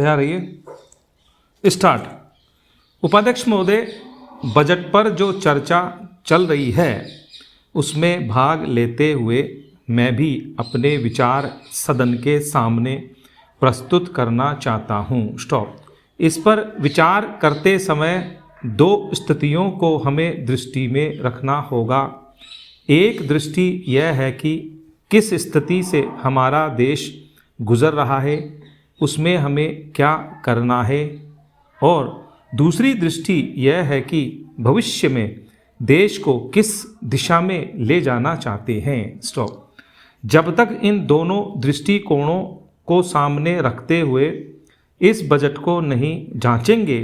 तैयार रहिए। स्टार्ट। उपाध्यक्ष महोदय, बजट पर जो चर्चा चल रही है उसमें भाग लेते हुए मैं भी अपने विचार सदन के सामने प्रस्तुत करना चाहता हूँ। स्टॉप। इस पर विचार करते समय दो स्थितियों को हमें दृष्टि में रखना होगा। एक दृष्टि यह है कि किस स्थिति से हमारा देश गुजर रहा है, उसमें हमें क्या करना है, और दूसरी दृष्टि यह है कि भविष्य में देश को किस दिशा में ले जाना चाहते हैं। स्टॉप। जब तक इन दोनों दृष्टिकोणों को सामने रखते हुए इस बजट को नहीं जांचेंगे,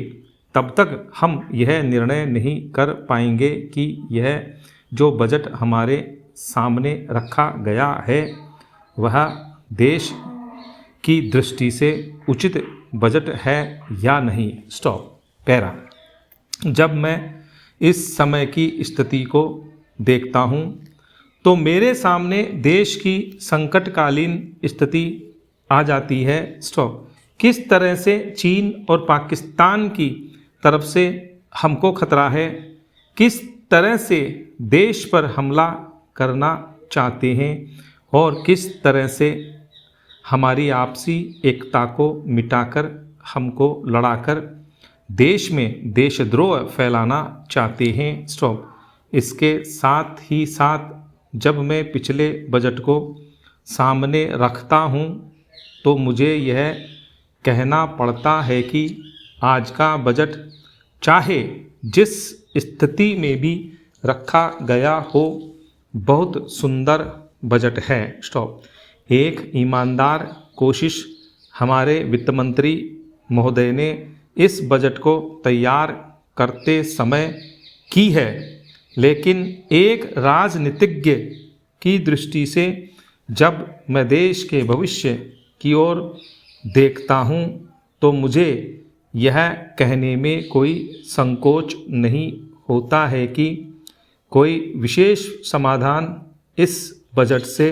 तब तक हम यह निर्णय नहीं कर पाएंगे कि यह जो बजट हमारे सामने रखा गया है वह देश की दृष्टि से उचित बजट है या नहीं। स्टॉप। पैरा। जब मैं इस समय की स्थिति को देखता हूँ तो मेरे सामने देश की संकटकालीन स्थिति आ जाती है। स्टॉप। किस तरह से चीन और पाकिस्तान की तरफ से हमको खतरा है, किस तरह से देश पर हमला करना चाहते हैं और किस तरह से हमारी आपसी एकता को मिटाकर हमको लड़ाकर देश में देशद्रोह फैलाना चाहते हैं। स्टॉप। इसके साथ ही साथ जब मैं पिछले बजट को सामने रखता हूँ तो मुझे यह कहना पड़ता है कि आज का बजट चाहे जिस स्थिति में भी रखा गया हो बहुत सुंदर बजट है। स्टॉप। एक ईमानदार कोशिश हमारे वित्त मंत्री महोदय ने इस बजट को तैयार करते समय की है, लेकिन एक राजनीतिज्ञ की दृष्टि से जब मैं देश के भविष्य की ओर देखता हूँ तो मुझे यह कहने में कोई संकोच नहीं होता है कि कोई विशेष समाधान इस बजट से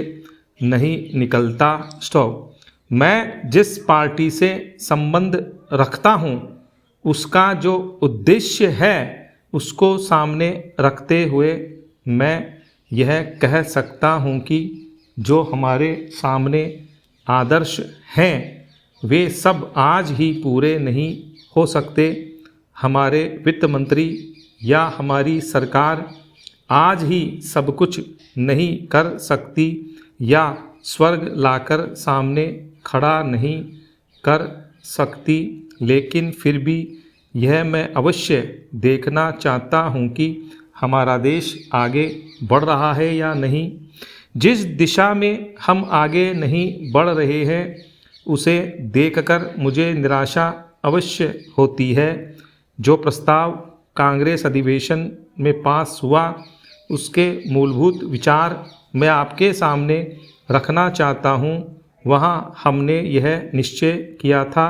नहीं निकलता। स्टॉप। मैं जिस पार्टी से संबंध रखता हूँ उसका जो उद्देश्य है उसको सामने रखते हुए मैं यह कह सकता हूँ कि जो हमारे सामने आदर्श हैं वे सब आज ही पूरे नहीं हो सकते। हमारे वित्त मंत्री या हमारी सरकार आज ही सब कुछ नहीं कर सकती या स्वर्ग लाकर सामने खड़ा नहीं कर सकती, लेकिन फिर भी यह मैं अवश्य देखना चाहता हूँ कि हमारा देश आगे बढ़ रहा है या नहीं। जिस दिशा में हम आगे नहीं बढ़ रहे हैं उसे देखकर मुझे निराशा अवश्य होती है। जो प्रस्ताव कांग्रेस अधिवेशन में पास हुआ उसके मूलभूत विचार मैं आपके सामने रखना चाहता हूँ। वहाँ हमने यह निश्चय किया था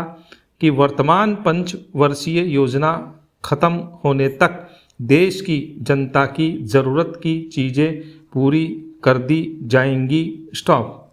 कि वर्तमान पंचवर्षीय योजना खत्म होने तक देश की जनता की ज़रूरत की चीज़ें पूरी कर दी जाएंगी। स्टॉप।